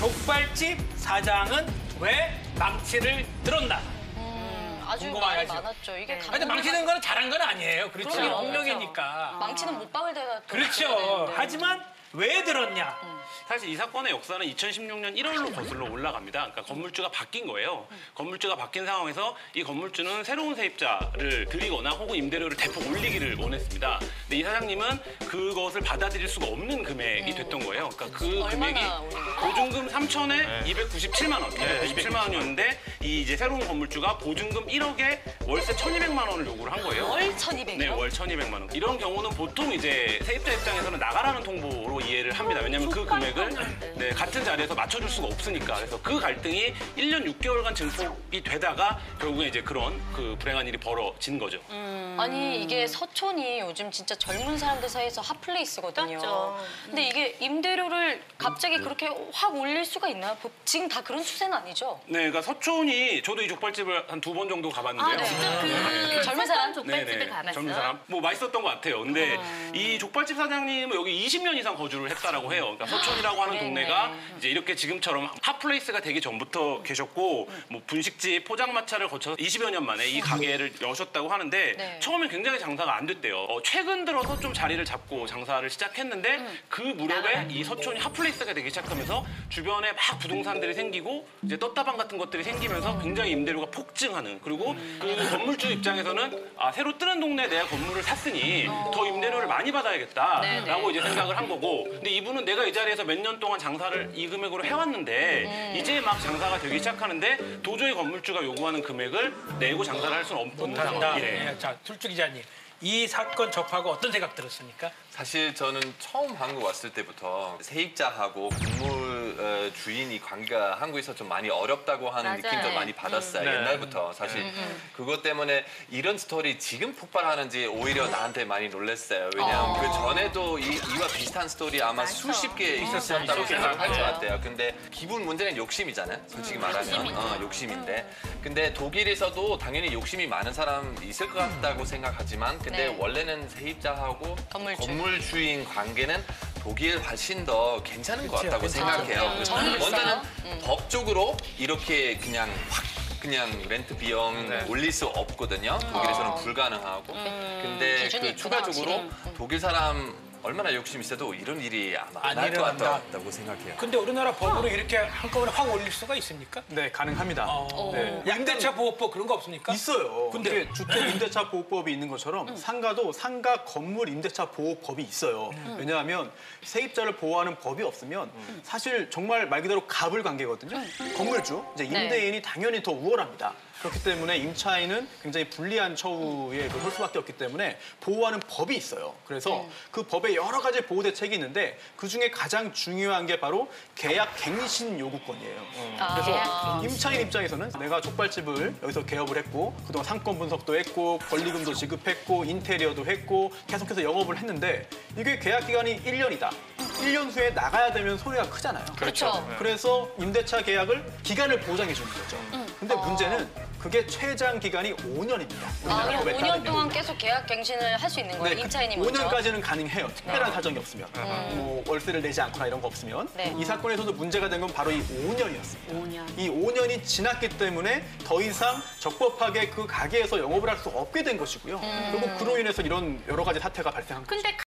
족발집 사장은 왜 망치를 들었나? 아주 궁금하게 말이 하죠. 많았죠. 이게 근데 망치는 거는 잘한 건 아니에요. 그렇죠. 그럼요. 폭력이니까. 망치는 못박을 대다. 그렇죠. 하지만 왜 들었냐? 사실 이 사건의 역사는 2016년 1월로 거슬러 올라갑니다. 그러니까 건물주가 바뀐 거예요. 건물주가 바뀐 상황에서 이 건물주는 새로운 세입자를 들이거나 혹은 임대료를 대폭 올리기를 원했습니다. 근데 이 사장님은 그것을 받아들일 수가 없는 금액이 됐던 거예요. 그러니까 그 금액이 보증금 3천에 297만 원, 297만 원이었는데 이 이제 새로운 건물주가 보증금 1억에 월세 1,200만 원을 요구를 한 거예요. 월 1,200만 네, 월 1,200만 원. 이런 경우는 보통 이제 세입자 입장에서는 나가라는 통보로 이해를 합니다. 왜냐하면 그 금액을 네, 같은 자리에서 맞춰줄 수가 없으니까. 그래서 그 갈등이 1년 6개월간 증폭이 되다가 결국에 이제 그런 그 불행한 일이 벌어진 거죠. 아니 이게 서촌이 요즘 진짜 젊은 사람들 사이에서 핫플레이스거든요. 맞죠. 근데 이게 임대료를 갑자기 그렇게 확 올릴 수가 있나요? 지금 다 그런 추세는 아니죠? 네, 그러니까 서촌이 저도 이 족발집을 한 2번 정도 가봤는데요. 네. 진짜 그 젊은 사람? 족발집에 가봤어요. 젊은 사람. 뭐 맛있었던 것 같아요. 근데 이 족발집 사장님은 여기 20년 이상 거주를 했다라고 해요. 그러니까 서촌이라고 하는 동네가 이제 이렇게 지금처럼 핫플레이스가 되기 전부터 계셨고 뭐 분식집, 포장마차를 거쳐서 20여 년 만에 이 가게를 여셨다고 하는데 네. 처음엔 굉장히 장사가 안 됐대요. 최근 들어서 좀 자리를 잡고 장사를 시작했는데 그 무렵에 이 서촌이 핫플레이스가 되기 시작하면서 주변에 막 부동산들이 생기고 이제 떴다방 같은 것들이 생기면서 굉장히 임대료가 폭증하는 그리고 그 건물주 입장에서는 새로 뜨는 동네에 내가 건물을 샀으니 더 임대료를 많이 받아야겠다라고 이제 생각을 한 거고 근데 이분은 내가 이 자리에서 몇 년 동안 장사를 이 금액으로 해왔는데 이제 막 장사가 되기 시작하는데 도저히 건물주가 요구하는 금액을 내고 장사를 할 수는 없는 상황이래. 네. 자, 술주 기자님. 이 사건 접하고 어떤 생각 들었습니까? 사실 저는 처음 한국 왔을 때부터 세입자하고 건물 주인이 관계가 한국에서 좀 많이 어렵다고 하는 맞아요. 느낌도 많이 받았어요. 네. 옛날부터 사실 그것 때문에 이런 스토리 지금 폭발하는지 오히려 나한테 많이 놀랐어요. 왜냐하면 그 전에도 이와 비슷한 스토리 아마 수십 개 있었다고 생각할 것 같아요. 근데 기본 문제는 욕심이잖아요. 솔직히 말하면 욕심인데 근데 독일에서도 당연히 욕심이 많은 사람 있을 것 같다고 생각하지만 근데 원래는 세입자하고 건물주인 관계는 독일 훨씬 더 괜찮은 것 같다고 생각해요. 먼저는 법적으로 이렇게 그냥 확 그냥 렌트 비용 올릴 수 없거든요. 독일에서는 불가능하고. 근데 그 추가적으로 독일 사람 얼마나 욕심 있어도 이런 일이 아마 안 할 것 같다고 생각해요. 근데 우리나라 법으로 이렇게 한꺼번에 확 올릴 수가 있습니까? 네, 가능합니다. 네. 임대차 보호법 그런 거 없습니까? 있어요. 근데 주택 임대차 보호법이 있는 것처럼 상가도 상가 건물 임대차 보호법이 있어요. 왜냐하면 세입자를 보호하는 법이 없으면 사실 정말 말 그대로 갑을 관계거든요. 건물주, 이제 임대인이 당연히 더 우월합니다. 그렇기 때문에 임차인은 굉장히 불리한 처우에 설 수밖에 없기 때문에 보호하는 법이 있어요. 그래서 그 법에 여러 가지 보호 대책이 있는데 그중에 가장 중요한 게 바로 계약 갱신 요구권이에요. 그래서 임차인 입장에서는 내가 족발집을 여기서 개업을 했고 그동안 상권 분석도 했고 권리금도 지급했고 인테리어도 했고 계속해서 영업을 했는데 이게 계약 기간이 1년이다. 1년 후에 나가야 되면 손해가 크잖아요. 그렇죠. 그래서 임대차 계약을 기간을 보장해 주는 거죠. 근데 문제는 그게 최장 기간이 5년입니다. 그럼 5년 동안 계속 계약 갱신을 할 수 있는 거예요? 임차인이 먼저? 5년까지는 가능해요. 특별한 사정이 없으면. 뭐 월세를 내지 않거나 이런 거 없으면. 이 사건에서도 문제가 된 건 바로 이 5년이었습니다. 이 5년이 지났기 때문에 더 이상 적법하게 그 가게에서 영업을 할 수 없게 된 것이고요. 결국 그로 인해서 이런 여러 가지 사태가 발생한 거죠. 근데